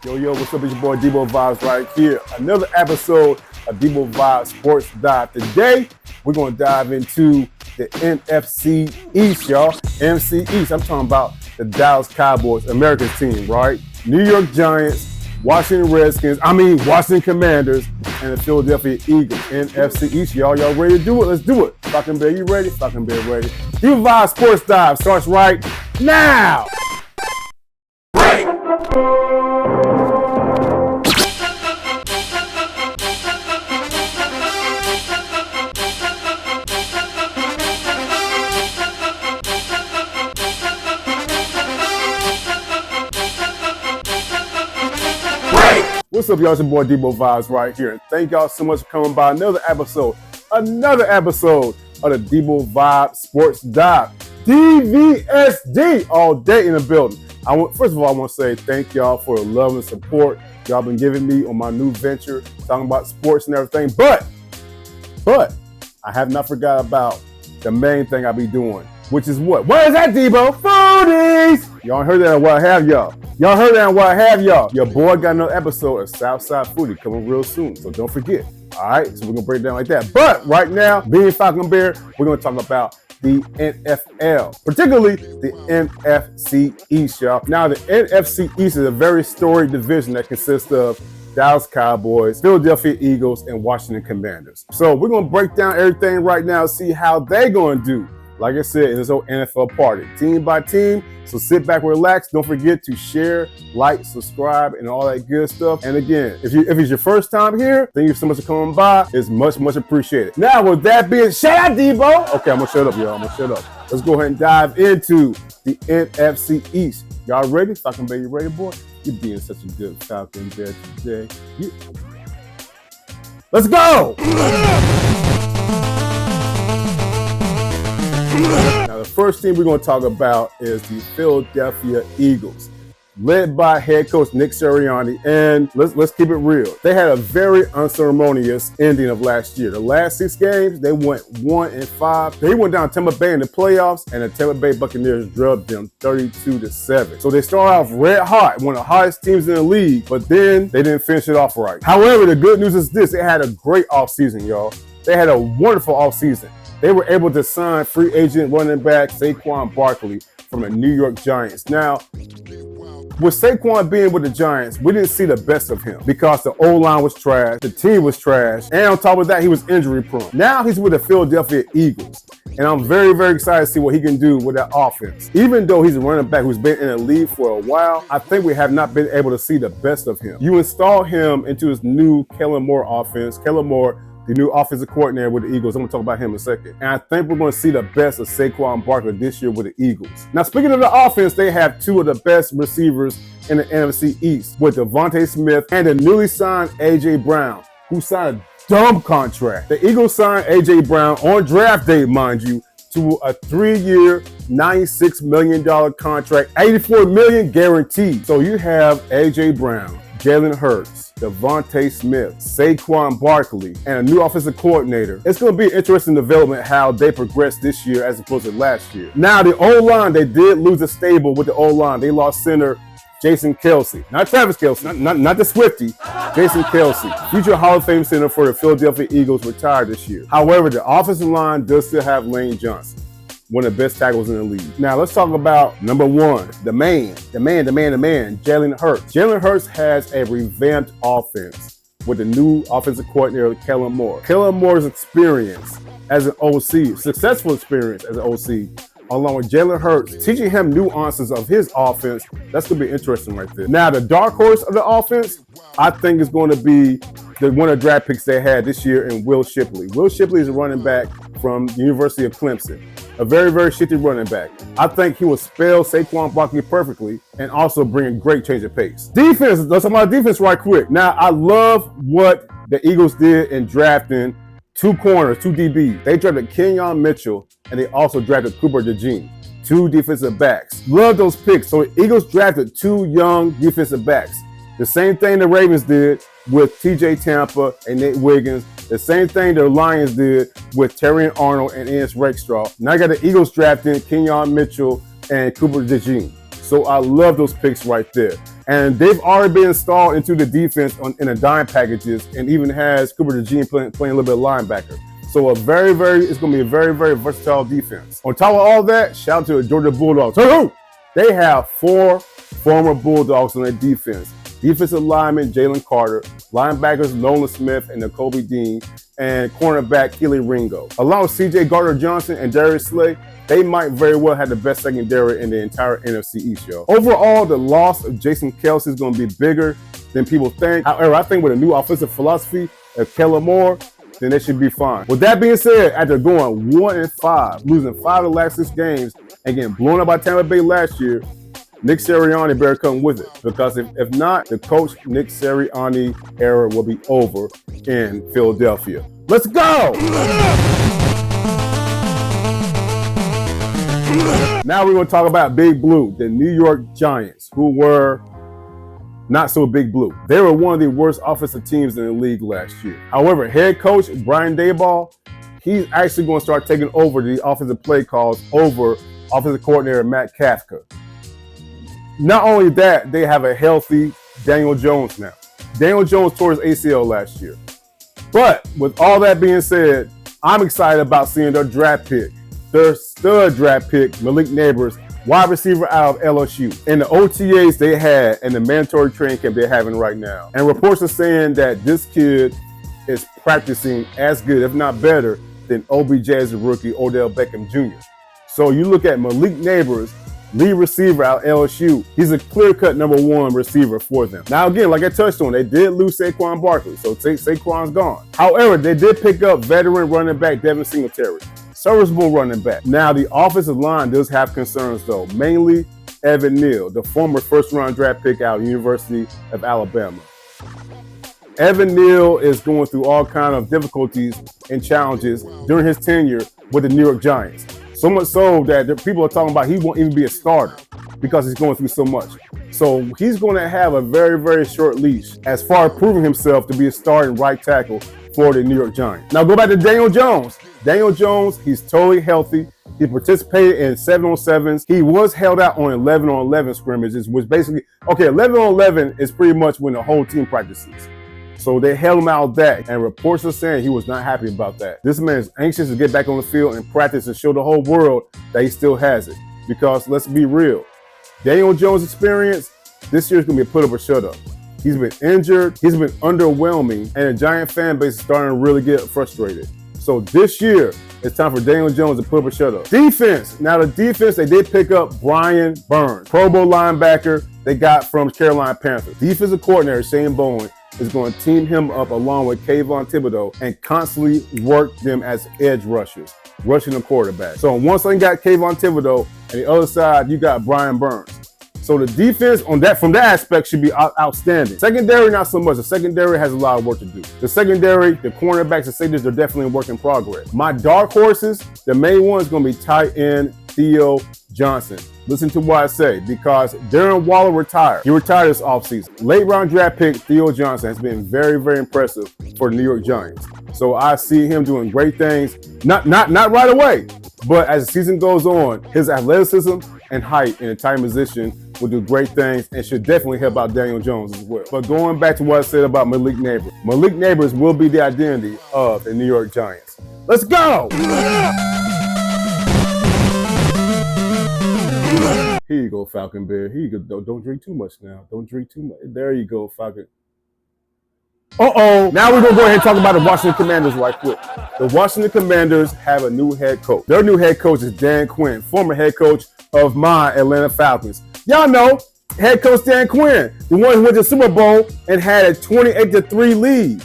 Yo, what's up? It's your boy Deboe Vibes right here. Another episode of Deboe Vibes Sports Dive. Today, we're going to dive into the NFC EAST, y'all. NFC EAST, I'm talking about the Dallas Cowboys, America's team, right? New York Giants, Washington Commanders, and the Philadelphia Eagles. NFC EAST, y'all ready to do it? Let's do it. Fucking Bear, you ready? Fucking Bear ready. Deboe Vibes Sports Dive starts right now. What's up, y'all? It's your boy Deboe Vibes right here. And thank y'all so much for coming by another episode of the Deboe Vibes Sports Dive. DVSD all day in the building. First of all, I want to say thank y'all for the love and support y'all been giving me on my new venture, talking about sports and everything. But I have not forgot about the main thing I be doing, which is what? What is that, Deboe? Foodies! Y'all heard that on What Have Y'all? Your boy got another episode of Southside Foodie coming real soon, so don't forget. All right, so we're going to break it down like that. But right now, being Falcon Bear, we're going to talk about the NFL, particularly the NFC East, y'all. Now, the NFC East is a very storied division that consists of Dallas Cowboys, Philadelphia Eagles, and Washington Commanders. So we're going to break down everything right now, see how they're going to do. Like I said, in this whole NFL party, team by team. So sit back, relax. Don't forget to share, like, subscribe, and all that good stuff. And again, if it's your first time here, thank you so much for coming by. It's much appreciated. Now, with that being, shut up, Deboe. Okay, I'm gonna shut up, y'all. Let's go ahead and dive into the NFC East. Y'all ready? Falcon Bear, you ready, boy? You being such a good Falcon Bear today. Let's go. Now, the first team we're going to talk about is the Philadelphia Eagles, led by head coach Nick Sirianni. And let's keep it real. They had a very unceremonious ending of last year. The last 6 games, they went 1-5. They went down Tampa Bay in the playoffs, and the Tampa Bay Buccaneers drubbed them 32-7. So they started off red hot, one of the hottest teams in the league, but then they didn't finish it off right. However, the good news is this: they had a great offseason, y'all. They had a wonderful offseason. They were able to sign free agent running back Saquon Barkley from the New York Giants. Now, with Saquon being with the Giants, we didn't see the best of him because the O-line was trash, the team was trash, and on top of that, he was injury prone. Now he's with the Philadelphia Eagles, and I'm very excited to see what he can do with that offense. Even though he's a running back who's been in the league for a while, I think we have not been able to see the best of him. You install him into his new Kellen Moore offense. Kellen Moore, the new offensive coordinator with the Eagles. I'm going to talk about him in a second. And I think we're going to see the best of Saquon Barkley this year with the Eagles. Now, speaking of the offense, they have 2 of the best receivers in the NFC East with Devontae Smith and the newly signed A.J. Brown, who signed a dumb contract. The Eagles signed A.J. Brown on draft day, mind you, to a 3-year, $96 million contract, $84 million guaranteed. So you have A.J. Brown, Jalen Hurts, Devontae Smith, Saquon Barkley, and a new offensive coordinator. It's going to be an interesting development how they progress this year as opposed to last year. Now, the O-line, they did lose a stable with the O-line. They lost center Jason Kelce. Not Travis Kelce, not the Swiftie, Jason Kelce. Future Hall of Fame center for the Philadelphia Eagles retired this year. However, the offensive line does still have Lane Johnson, one of the best tackles in the league. Now, let's talk about number 1, the man, Jalen Hurts. Jalen Hurts has a revamped offense with the new offensive coordinator, Kellen Moore. Kellen Moore's experience as an OC, successful experience as an OC, along with Jalen Hurts, teaching him nuances of his offense, that's going to be interesting right there. Now, the dark horse of the offense, I think is going to be one of the draft picks they had this year in Will Shipley. Will Shipley is a running back from the University of Clemson. A very shifty running back. I think he will spell Saquon Barkley perfectly and also bring a great change of pace. Defense, let's talk about defense right quick. Now, I love what the Eagles did in drafting 2 corners, 2 DBs. They drafted Kenyon Mitchell, and they also drafted Cooper DeJean, 2 defensive backs. Love those picks. So the Eagles drafted 2 young defensive backs. The same thing the Ravens did with TJ Tampa and Nate Wiggins. The same thing the Lions did with Terrion Arnold and Ennis Rakestraw. Now I got the Eagles drafting Kenyon Mitchell and Cooper DeJean. So I love those picks right there. And they've already been installed into the defense in the dime packages, and even has Cooper DeJean playing a little bit of linebacker. So it's going to be a very, very versatile defense. On top of all that, shout out to the Georgia Bulldogs. They have 4 former Bulldogs on their defense. Defensive lineman Jalen Carter, linebackers Nolan Smith and Nakobe Dean, and cornerback Keely Ringo. Along with C.J. Gardner-Johnson and Darius Slay, they might very well have the best secondary in the entire NFC East, y'all. Overall, the loss of Jason Kelce is going to be bigger than people think. However, I think with a new offensive philosophy of Kellen Moore, then they should be fine. With that being said, after going 1-5, losing 5 of the last 6 games, and getting blown up by Tampa Bay last year, Nick Sirianni better come with it, because if not, the coach Nick Sirianni era will be over in Philadelphia. Let's go! Now we're going to talk about Big Blue, the New York Giants, who were not so big blue. They were one of the worst offensive teams in the league last year. However, head coach Brian Deboe, he's actually going to start taking over the offensive play calls over offensive coordinator Matt Kafka. Not only that, they have a healthy Daniel Jones now. Daniel Jones tore his ACL last year. But with all that being said, I'm excited about seeing their draft pick, their stud draft pick, Malik Neighbors, wide receiver out of LSU. In the OTAs they had and the mandatory training camp they're having right now. And reports are saying that this kid is practicing as good, if not better, than OBJ's rookie Odell Beckham Jr. So you look at Malik Neighbors, lead receiver out of LSU. He's a clear-cut #1 receiver for them. Now, again, like I touched on, they did lose Saquon Barkley, so Saquon's gone. However, they did pick up veteran running back Devin Singletary, serviceable running back. Now, the offensive line does have concerns, though, mainly Evan Neal, the former first-round draft pick out of the University of Alabama. Evan Neal is going through all kinds of difficulties and challenges during his tenure with the New York Giants. So much so that people are talking about he won't even be a starter because he's going through so much. So he's going to have a very, very short leash as far as proving himself to be a starting right tackle for the New York Giants. Now go back to Daniel Jones. Daniel Jones, he's totally healthy. He participated in 7-on-7s. He was held out on 11-on-11 scrimmages, which basically, 11-on-11 is pretty much when the whole team practices. So they held him out that, and reports are saying he was not happy about that. This man is anxious to get back on the field and practice and show the whole world that he still has it. Because let's be real, Daniel Jones' experience this year is going to be a put up or shut up. He's been injured, he's been underwhelming, and the Giant fan base is starting to really get frustrated. So this year, it's time for Daniel Jones to put up or shut up. Defense. Now the defense, they did pick up Brian Burns, Pro Bowl linebacker they got from Carolina Panthers. Defensive coordinator Shane Bowen is going to team him up along with Kayvon Thibodeau and constantly work them as edge rushers, rushing the quarterback. So on one side you got Kayvon Thibodeau, and the other side you got Brian Burns. So the defense on that, from that aspect, should be outstanding. Secondary, not so much. The secondary has a lot of work to do. The secondary, the cornerbacks and safeties, they're definitely a work in progress. My dark horses, the main one is going to be tight end Theo Johnson. Listen to what I say, because Darren Waller retired. He retired this offseason. Late round draft pick Theo Johnson has been very, very impressive for the New York Giants. So I see him doing great things, not right away, but as the season goes on, his athleticism and height in a tight position will do great things and should definitely help out Daniel Jones as well. But going back to what I said about Malik Neighbors, Malik Neighbors will be the identity of the New York Giants. Let's go! Here you go, Falcon Bear. Here you go. Don't drink too much now. Don't drink too much. There you go, Falcon. Now we're going to go ahead and talk about the Washington Commanders right quick. The Washington Commanders have a new head coach. Their new head coach is Dan Quinn, former head coach of my Atlanta Falcons. Y'all know head coach Dan Quinn, the one who went to the Super Bowl and had a 28-3 lead.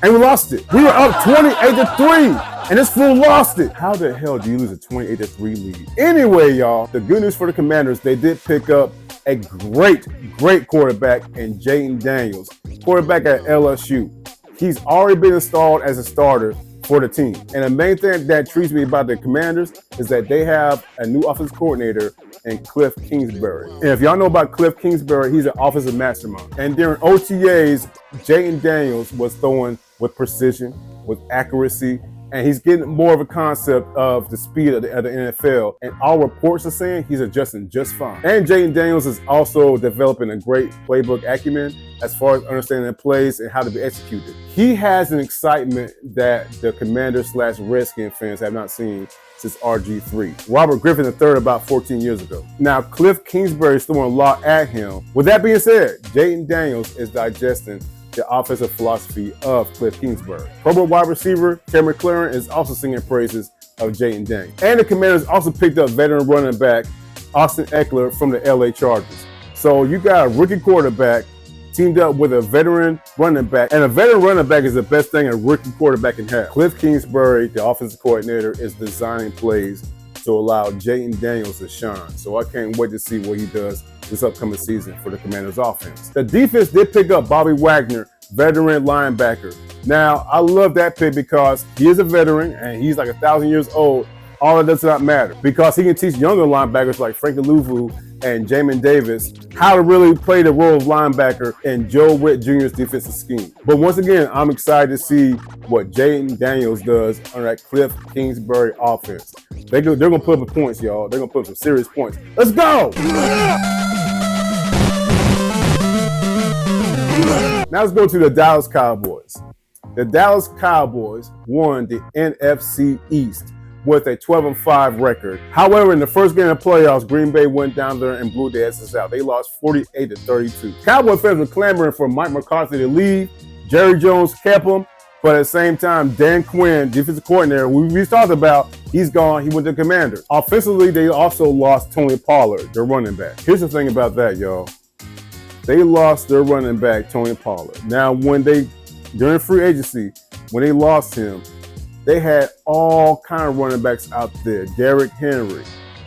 And we lost it. We were up 28-3, and this fool lost it. How the hell do you lose a 28-3 lead? Anyway, y'all, the good news for the Commanders, they did pick up a great quarterback in Jaden Daniels, quarterback at LSU. He's already been installed as a starter for the team. And the main thing that intrigues me about the Commanders is that they have a new offensive coordinator in Cliff Kingsbury. And if y'all know about Cliff Kingsbury, he's an offensive mastermind. And during OTAs, Jaden Daniels was throwing with precision, with accuracy, and he's getting more of a concept of the speed of the NFL. And all reports are saying he's adjusting just fine. And Jayden Daniels is also developing a great playbook acumen as far as understanding the plays and how to be executed. He has an excitement that the Commander/Redskin fans have not seen since RG3. Robert Griffin III about 14 years ago. Now, Cliff Kingsbury is throwing a lot at him. With that being said, Jayden Daniels is digesting the offensive philosophy of Cliff Kingsbury. Pro Bowl wide receiver Terry McLaurin is also singing praises of Jayden Daniels. And the Commanders also picked up veteran running back Austin Eckler from the LA Chargers. So you got a rookie quarterback teamed up with a veteran running back. And a veteran running back is the best thing a rookie quarterback can have. Cliff Kingsbury, the offensive coordinator, is designing plays to allow Jayden Daniels to shine. So I can't wait to see what he does this upcoming season for the Commanders offense. The defense did pick up Bobby Wagner, veteran linebacker. Now, I love that pick because he is a veteran and he's like 1,000 years old. All it does not matter because he can teach younger linebackers like Frankie Louvu and Jamin Davis how to really play the role of linebacker in Joe Witt Jr.'s defensive scheme. But once again, I'm excited to see what Jayden Daniels does on that Cliff Kingsbury offense. They're going to put up points, y'all. They're going to put up some serious points. Let's go! Now let's go to the Dallas Cowboys. The Dallas Cowboys won the NFC EAST with a 12-5 record. However, in the first game of the playoffs, Green Bay went down there and blew their asses out. They lost 48-32. Cowboy fans were clamoring for Mike McCarthy to leave. Jerry Jones kept him, but at the same time, Dan Quinn, defensive coordinator, we talked about, he's gone. He went to Commanders. Offensively, they also lost Tony Pollard, their running back. Here's the thing about that, y'all. They lost their running back, Tony Pollard. Now, during free agency, when they lost him, they had all kind of running backs out there. Derrick Henry,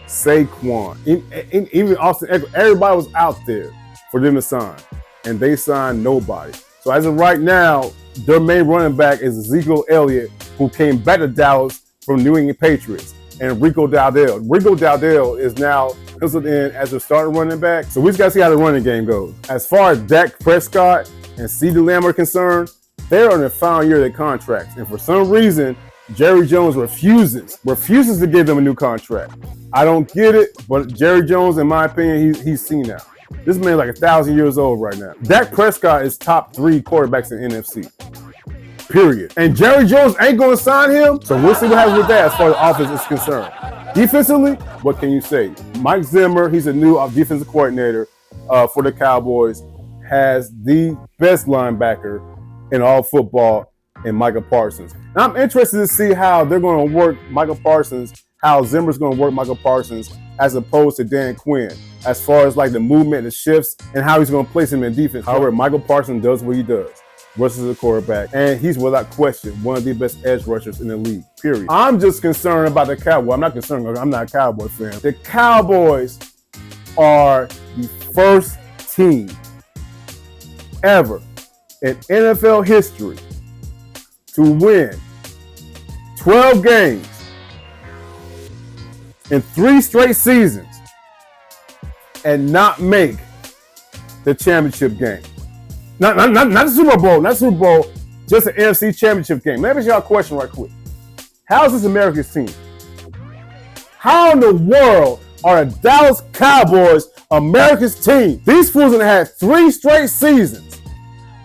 Saquon, even Austin Eckler. Everybody was out there for them to sign, and they signed nobody. So as of right now, their main running back is Ezekiel Elliott, who came back to Dallas from New England Patriots, and Rico Dowdell. Rico Dowdell is now penciled in as a starting running back. So we just got to see how the running game goes. As far as Dak Prescott and CeeDee Lamb are concerned, they're on the final year of their contracts. And for some reason, Jerry Jones refuses to give them a new contract. I don't get it, but Jerry Jones, in my opinion, he's seen now. This man's like 1,000 years old right now. Dak Prescott is top 3 quarterbacks in NFC. Period. And Jerry Jones ain't going to sign him, so we'll see what happens with that as far as offense is concerned. Defensively, what can you say? Mike Zimmer, he's a new defensive coordinator for the Cowboys, has the best linebacker in all football in Micah Parsons. And I'm interested to see how they're going to work Micah Parsons, how Zimmer's going to work Micah Parsons as opposed to Dan Quinn, as far as like the movement, the shifts, and how he's going to place him in defense. However, Michael Parsons does what he does. Rushes the quarterback, and he's without question one of the best edge rushers in the league, period. I'm just concerned about the Cowboys. I'm not concerned because I'm not a Cowboy fan. The Cowboys are the first team ever in NFL history to win 12 games in 3 straight seasons and not make the championship game. Not the Super Bowl, just the NFC Championship game. Let me ask y'all a question right quick. How is this America's team? How in the world are the Dallas Cowboys America's team? These fools have had 3 straight seasons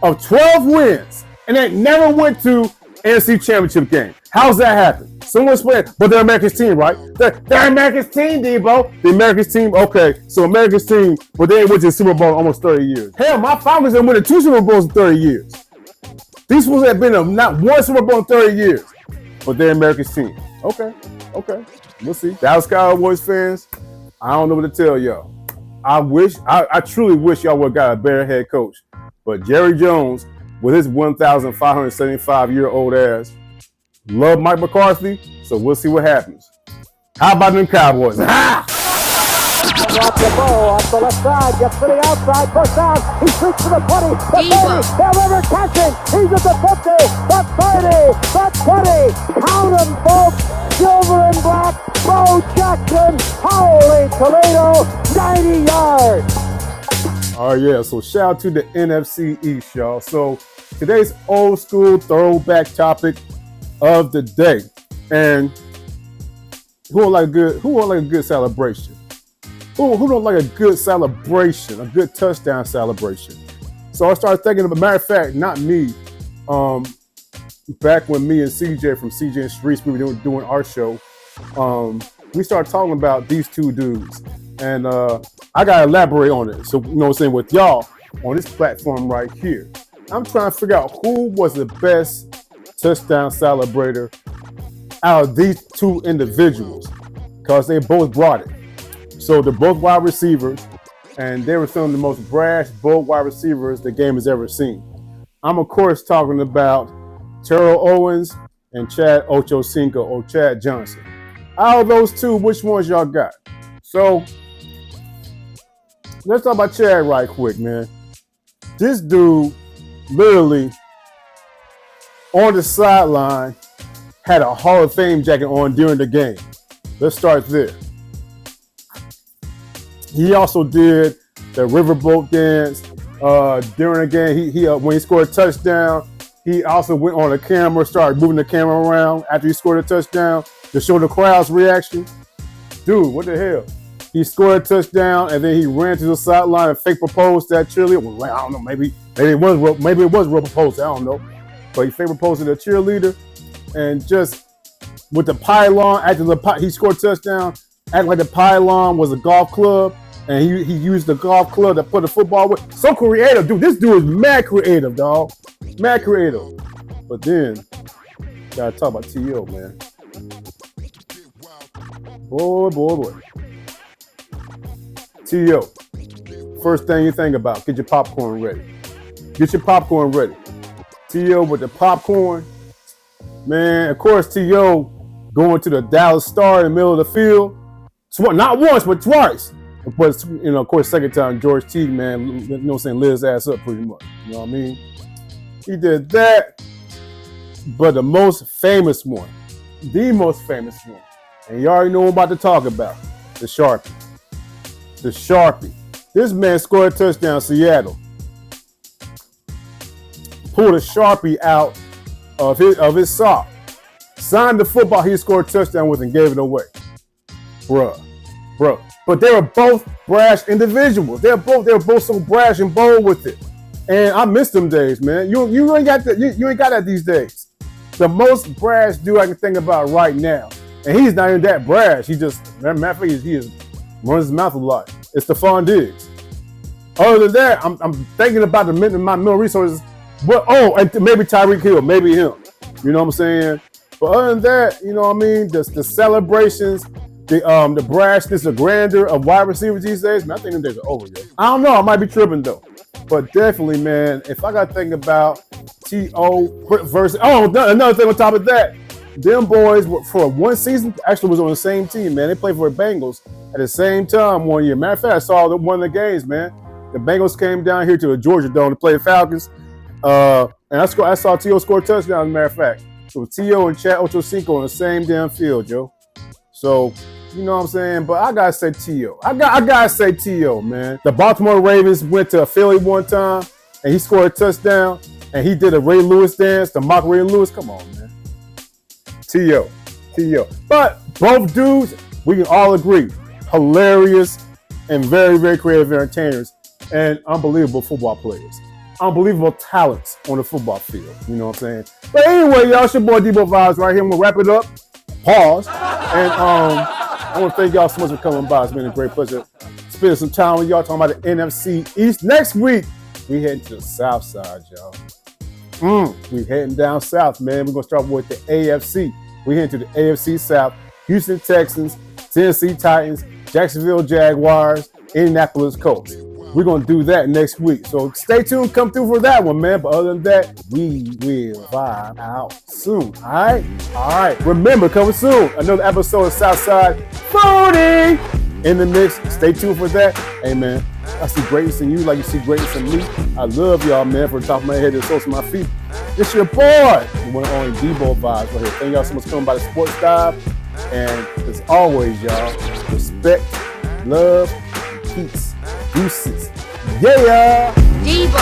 of 12 wins, and they never went to NFC Championship game. How's that happen? Someone explain. But they're America's team, right? They're America's team, Deboe. The America's team, okay. So America's team, but they went to the Super Bowl in almost 30 years. Hell, my Falcons have won 2 Super Bowls in 30 years. These fools have been in not 1 Super Bowl in 30 years. But they're America's team. Okay. We'll see. Dallas Cowboys fans, I don't know what to tell y'all. I truly wish y'all would have got a better head coach. But Jerry Jones, with his 1,575-year-old ass, love Mike McCarthy, so we'll see what happens. How about them Cowboys? Deboe off the left side, gets to the outside, first down, he streaks to the 20, the 30, they'll never catch him, he's at the 50, the 30, the 20, count them folks, silver and black, Bo Jackson, holy Toledo, 90 yards. Oh yeah, so shout out to the NFC East, y'all. So today's old school throwback topic of the day. And who don't like a good celebration? Who don't like a good celebration, a good touchdown celebration? So I started thinking of a matter of fact, not me. Back when me and CJ from CJ and Streets, we were doing our show, we started talking about these two dudes. And I gotta elaborate on it. So, you know what I'm saying, with y'all on this platform right here. I'm trying to figure out who was the best touchdown celebrator out of these two individuals, because they both brought it. So they're both wide receivers, and they were some of the most brash, bold wide receivers the game has ever seen. I'm, of course, talking about Terrell Owens and Chad Ochocinco, or Chad Johnson. Out of those two, which ones y'all got? So let's talk about Chad right quick, man. This dude literally on the sideline had a Hall of Fame jacket on during the game. Let's start there. He also did the riverboat dance during the game. He when he scored a touchdown, he also went on the camera, started moving the camera around after he scored a touchdown to show the crowd's reaction. Dude, what the hell? He scored a touchdown and then he ran to the sideline and fake proposed to that cheerleader. Well, I don't know, maybe it was real proposed. I don't know, but he fake proposed to the cheerleader, and just with the pylon he scored a touchdown, acting like the pylon was a golf club, and he used the golf club to put the football with. So creative, dude. This dude is mad creative, dog. Mad creative. But then, gotta talk about T.O., man. Boy. T.O., first thing you think about, get your popcorn ready. Get your popcorn ready. T.O. with the popcorn. Man, of course, T.O. going to the Dallas Star in the middle of the field. Not once, but twice. But, you know, of course, second time, George T, man, you know what I'm saying, lit his ass up pretty much. You know what I mean? He did that. But the most famous one, and you already know what I'm about to talk about, the Sharpie. The Sharpie. This man scored a touchdown in Seattle. Pulled a Sharpie out of his sock. Signed the football he scored a touchdown with and gave it away. Bruh. But they were both brash individuals. They were both so brash and bold with it. And I miss them days, man. You ain't got that. You ain't got that these days. The most brash dude I can think about right now, and he's not even that brash. He just, matter of fact, he just runs his mouth a lot. It's Stephon Diggs. Other than that, I'm thinking about my mental resources. And maybe Tyreek Hill, maybe him. You know what I'm saying? But other than that, you know what I mean? The celebrations, the brashness, the grandeur of wide receivers these days, man, I think them days are over, yo. I don't know. I might be tripping, though. But definitely, man, if I got to think about T.O. versus... Oh, another thing on top of that, them boys, for one season, actually was on the same team, man. They played for the Bengals at the same time one year. Matter of fact, I saw one of the games, man. The Bengals came down here to the Georgia Dome to play the Falcons. And I saw T.O. score a touchdown, as a matter of fact. So T.O. and Chad Ochocinco on the same damn field, Joe. So, you know what I'm saying? But I gotta say T.O. I gotta say T.O., man. The Baltimore Ravens went to Philly one time, and he scored a touchdown, and he did a Ray Lewis dance to mock Ray Lewis. Come on, man. T.O. But both dudes, we can all agree, hilarious and very, very creative entertainers and unbelievable football players. Unbelievable talents on the football field. You know what I'm saying? But anyway, y'all, it's your boy DEBOEVIBES right here. I'm gonna wrap it up. Pause. And I want to thank y'all so much for coming by. It's been a great pleasure spending some time with y'all talking about the NFC East. Next week, we heading to the South Side, y'all. We heading down south, man. We're gonna start with the AFC. We heading to the AFC South. Houston Texans, Tennessee Titans, Jacksonville Jaguars, Indianapolis Colts. We're going to do that next week. So stay tuned. Come through for that one, man. But other than that, we will vibe out soon. All right? All right. Remember, coming soon, another episode of Southside Foodie in the mix. Stay tuned for that. Hey, man, I see greatness in you like you see greatness in me. I love y'all, man, from the top of my head to the soles of my feet. It's your boy, the one and only DEBOEVIBES right here. Thank y'all so much for coming by the Sports Dive. And as always, y'all, respect, love, and peace. Deuces. Yeah! Deboe.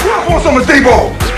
Who else wants some of Deboe?